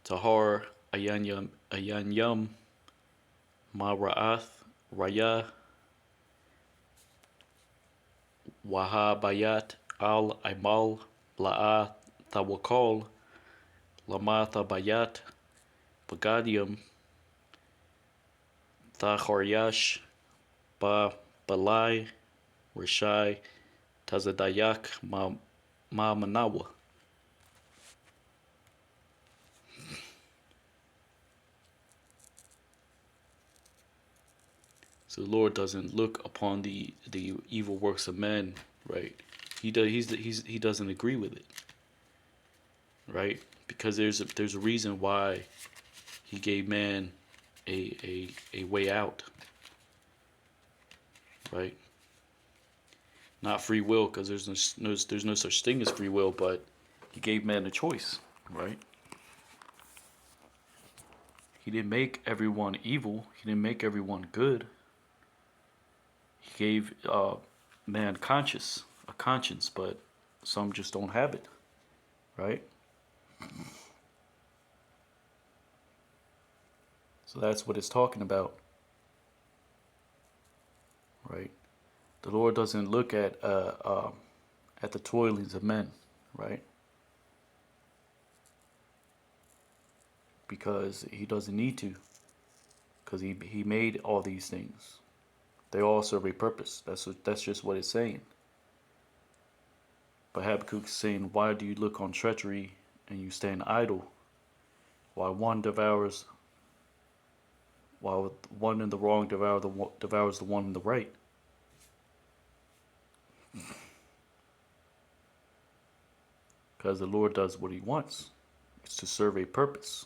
Tahar ayanyam ma'ra'ath raya wahabayat al aimal la'a tawakal lamata bayat bagadium thacharyash ba balai rishai tazadayak ma manawa. So the Lord doesn't look upon the evil works of men, right? He doesn't agree with it, right? Because there's a reason why he gave man a way out, right? Not free will, because there's no such thing as free will, but he gave man a choice, right? He didn't make everyone evil. He didn't make everyone good. He gave man a conscience, but some just don't have it, right? So that's what it's talking about, right? The Lord doesn't look at the toilings of men, right? Because he doesn't need to, because he made all these things. They all serve a purpose. That's just what it's saying. But Habbakuk is saying, why do you look on treachery and you stand idle, while one in the wrong devours the one in the right? Because the Lord does what he wants. It's to serve a purpose.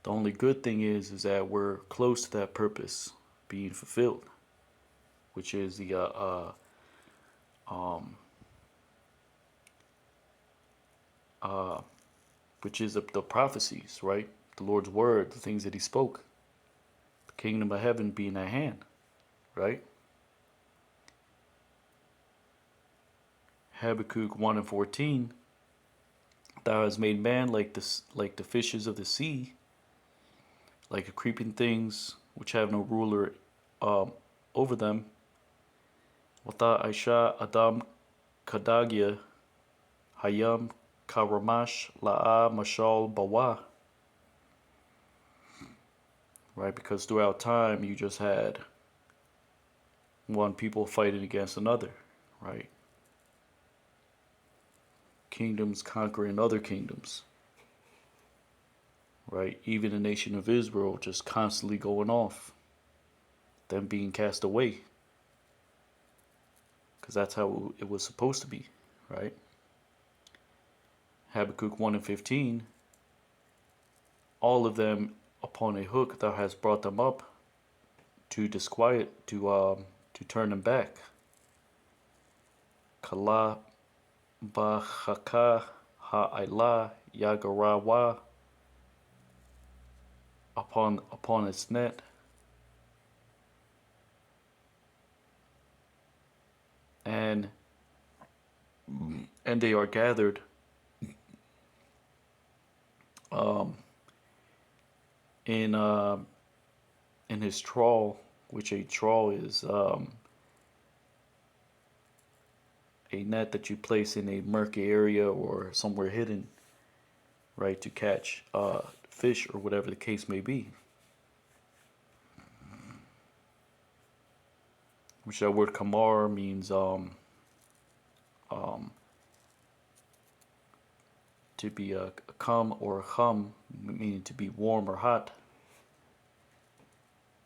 The only good thing is that we're close to that purpose being fulfilled, which is the prophecies, right? The Lord's word, the things that he spoke, the kingdom of heaven being at hand, right? Habbakuk 1 and 14. Thou hast made man like the fishes of the sea, like the creeping things which have no ruler over them. Wata Aisha Adam Kadagya Hayam Karamash La'a Mashal Bawa. Right, because throughout time you just had one people fighting against another, right? Kingdoms conquering other kingdoms, right? Even the nation of Israel just constantly going off, them being cast away. because that's how it was supposed to be, right? Habbakuk 1 and 15, all of them upon a hook thou hast brought them up to disquiet, to turn them back. Kala bachaka ha'ila yagarawa, upon its net. And they are gathered in his trawl, which a trawl is a net that you place in a murky area or somewhere hidden, right, to catch fish or whatever the case may be. Which that word kamar means to be a kam or a chum, meaning to be warm or hot.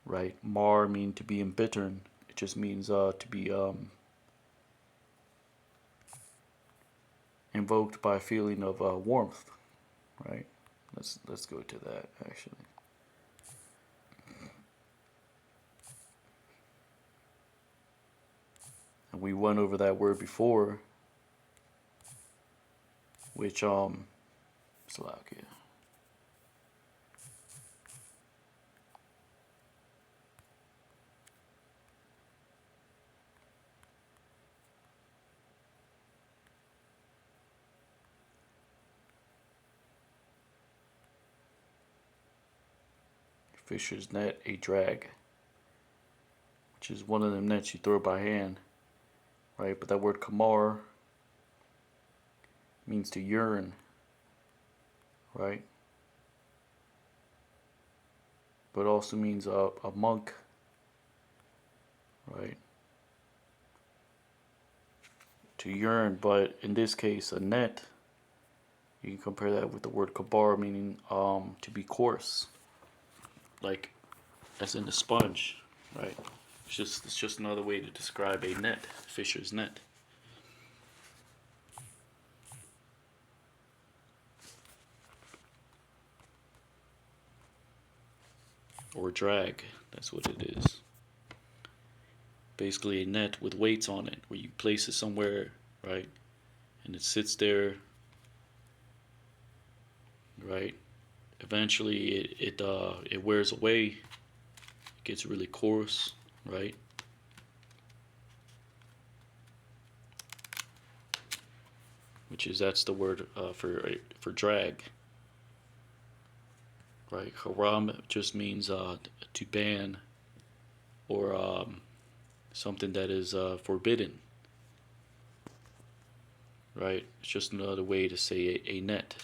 Right, mar mean to be embittered. It just means to be invoked by a feeling of warmth. Right, let's go to that actually. And we went over that word before, which Slovakia. Fisher's net, a drag, which is one of them nets you throw by hand, right? But that word kamar means to yearn, right? But also means a monk, right? To yearn, but in this case, a net, you can compare that with the word kabar, meaning to be coarse, like as in a sponge, right? It's just another way to describe a net, fisher's net. Or drag, that's what it is. Basically a net with weights on it, where you place it somewhere, right? And it sits there, right? Eventually it wears away, it gets really coarse, right? That's the word for drag, right? Haram just means to ban, or something that is forbidden, right? It's just another way to say a net.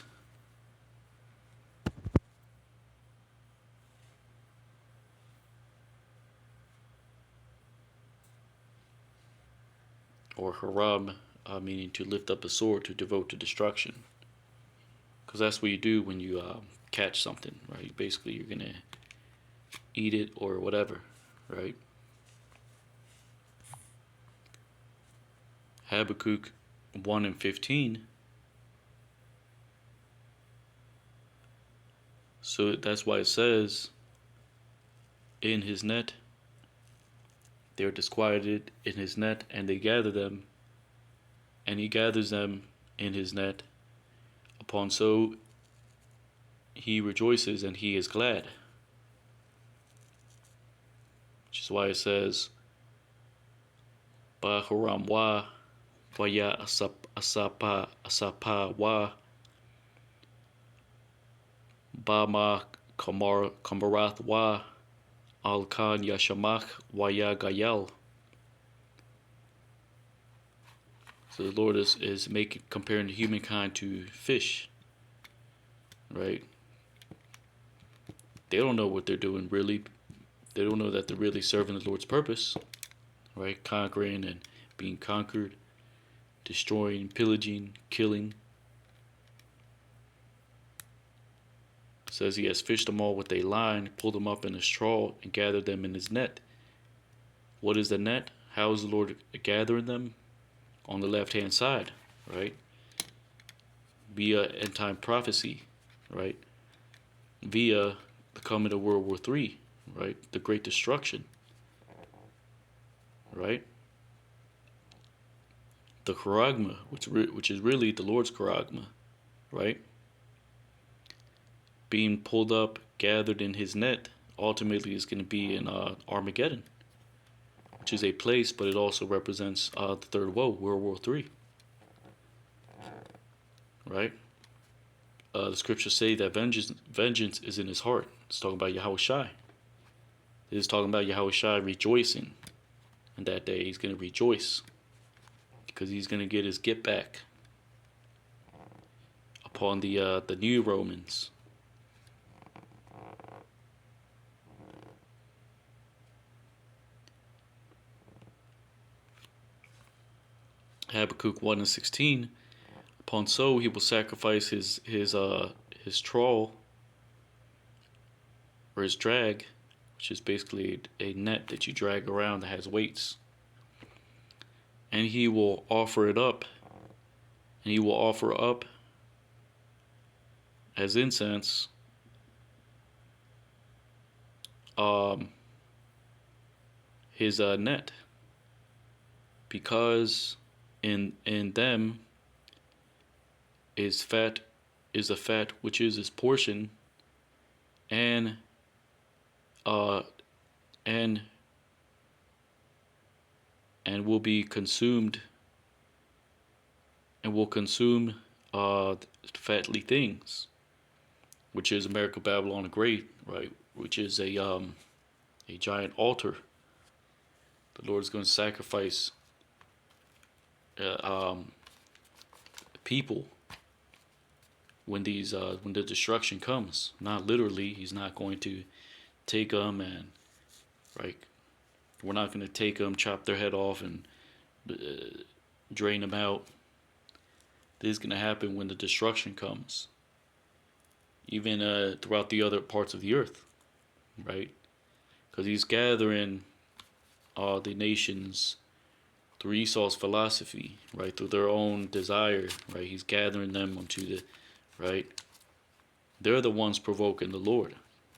Or haram, meaning to lift up a sword, to devote to destruction. Because that's what you do when you catch something, right? Basically, you're going to eat it or whatever, right? Habbakuk 1 and 15. So that's why it says, in his net, they are disquieted in his net, and they gather them, and he gathers them in his net. Upon so he rejoices and he is glad. Which is why it says, Bahuram wa waya asapa wa bama kamarath wa al-Khan Yashamach Waya Gayal. So the Lord is comparing humankind to fish, right? They don't know what they're doing really. They don't know that they're really serving the Lord's purpose, right? Conquering and being conquered, destroying, pillaging, killing. It says he has fished them all with a line, pulled them up in a straw, and gathered them in his net. What is the net? How is the Lord gathering them? on the left-hand side, right? Via end-time prophecy, right? Via the coming of World War III, right? The Great Destruction, right? The charagma, which is really the Lord's charagma, right? Being pulled up, gathered in his net, ultimately is going to be in Armageddon, which is a place, but it also represents the third woe, World War III, right? The scriptures say that vengeance is in his heart. It's talking about Yahweh Shai. It's talking about Yahweh Shai rejoicing. And that day he's going to rejoice because he's going to get his get back upon the new Romans. Habbakuk 1:16. Upon so he will sacrifice his trawl, or his drag, which is basically a net that you drag around that has weights. And he will offer it up, and he will offer up as incense his net, because in them is the fat which is his portion, and will be consumed, and will consume fatly things, which is America Babylon the Great, right? Which is a giant altar. The Lord is going to sacrifice people when the destruction comes. Not literally, he's not going to take them and, right, we're not going to take them, chop their head off, and drain them out. This is going to happen when the destruction comes, even throughout the other parts of the earth, right? Because he's gathering the nations through Esau's philosophy, right? Through their own desire, right? He's gathering them onto the, right? They're the ones provoking the Lord,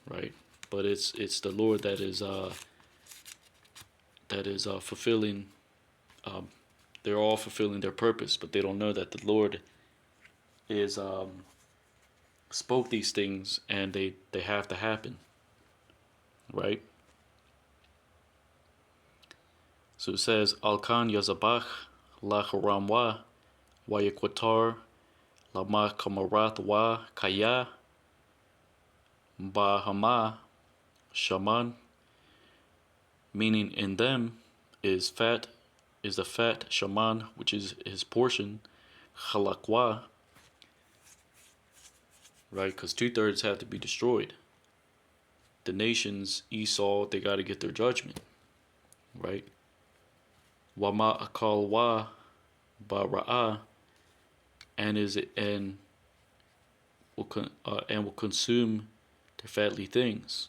right? But it's the Lord that is fulfilling. They're all fulfilling their purpose, but they don't know that the Lord is spoke these things, and they have to happen, right? So it says, Alkan Yazabach, La Haramwa, Wayakwatar, Lama Kamarat Wa Kaya, Bahama, Shaman, meaning in them is the fat Shaman, which is his portion, Halakwa, right? Because 2/3 have to be destroyed. The nations, Esau, they got to get their judgment, right? Wama akal wa bara'a, and will consume their fatly things,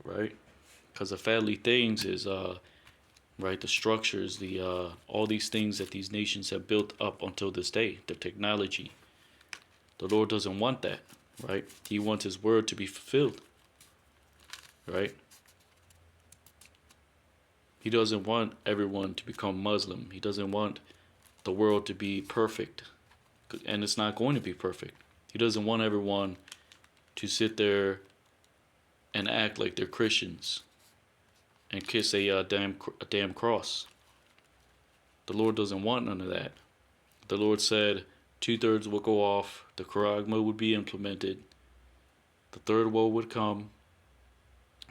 right? Because the fatly things is right, the structures, the all these things that these nations have built up until this day, the technology. The Lord doesn't want that, right? He wants his word to be fulfilled, right? He doesn't want everyone to become Muslim. He doesn't want the world to be perfect, and it's not going to be perfect. He doesn't want everyone to sit there and act like they're Christians and kiss a damn cross. The Lord doesn't want none of that. The Lord said 2/3 will go off, the charagma would be implemented, the third woe would come,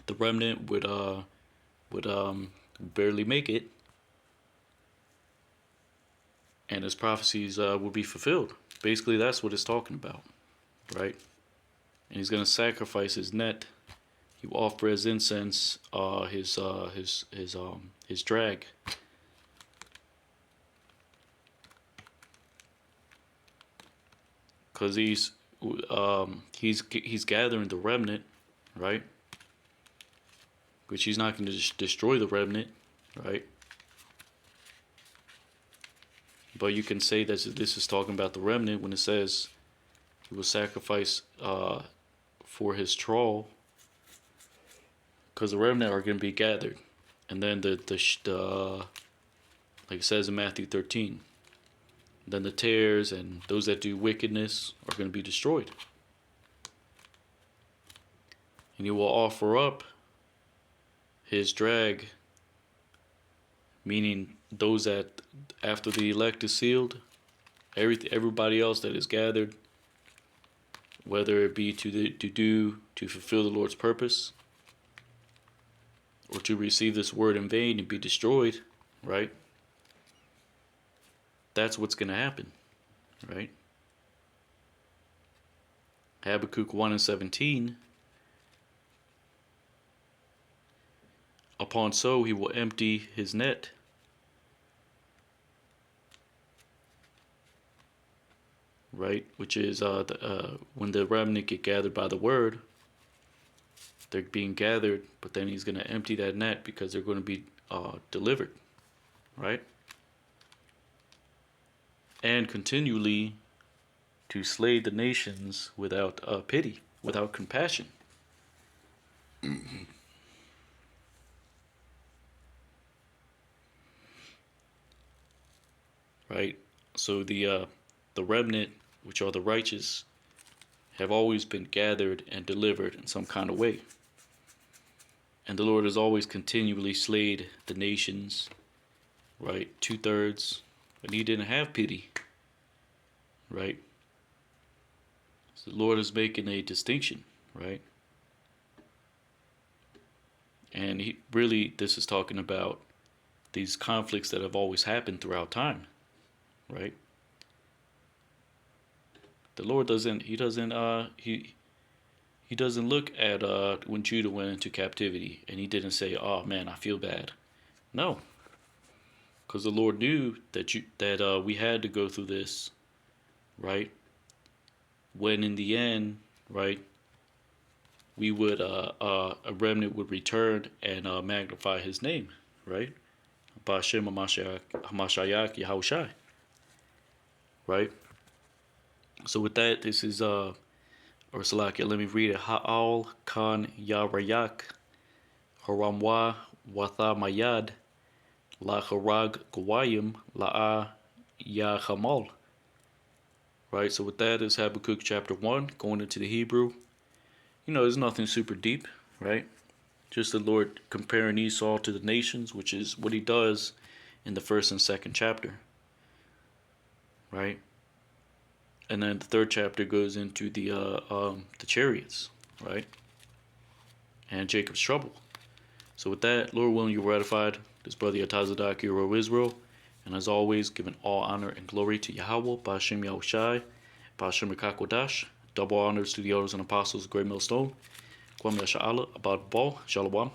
the remnant would barely make it, and his prophecies would be fulfilled. Basically, that's what it's talking about, right? And he's going to sacrifice his net. He will offer as incense his drag. Because he's gathering the remnant, right? Which he's not going to destroy the remnant, right? But you can say that this is talking about the remnant when it says he will sacrifice for his trawl, because the remnant are going to be gathered. And then the like it says in Matthew 13, then the tares and those that do wickedness are going to be destroyed. And he will offer up his drag, meaning those that after the elect is sealed, everybody else that is gathered, whether it be to fulfill the Lord's purpose, or to receive this word in vain and be destroyed, right? That's what's going to happen, right? Habbakuk 1:17. Upon so he will empty his net. Right? Which is when the remnant get gathered by the word, they're being gathered, but then he's going to empty that net because they're going to be delivered. Right? And continually to slay the nations without pity, without compassion. Right? So the remnant, which are the righteous, have always been gathered and delivered in some kind of way. And the Lord has always continually slayed the nations, right? 2/3, and he didn't have pity, right? So the Lord is making a distinction, right? And this is talking about these conflicts that have always happened throughout time, right? The Lord doesn't look at when Judah went into captivity and he didn't say, "Oh man, I feel bad." No, because the Lord knew that we had to go through this, right? When in the end, right, we would a remnant would return and magnify His name, right? Ba'Shem Hamashiach Yahushai, right? So with that, this is or Salakia, let me read it. Ha'al kan yarayak haramwa watha mayad la harag gawayim la'a yahamal. Right, so with that is Habbakuk chapter 1, going into the Hebrew. There's nothing super deep, right? Just the Lord comparing Esau to the nations, which is what he does in the 1st and 2nd chapter, right? And then the 3rd chapter goes into the chariots, right? And Jacob's trouble. So with that, Lord willing, you're ratified. This brother Yatazadak, hero of Israel. And as always, giving all honor and glory to Yahweh, Ba'Shem Yahushai, Ba'Shem Kakodash. Double honors to the elders and apostles of Great Millstone. Kwam Yasha'Allah, Abad Ball, Shalom.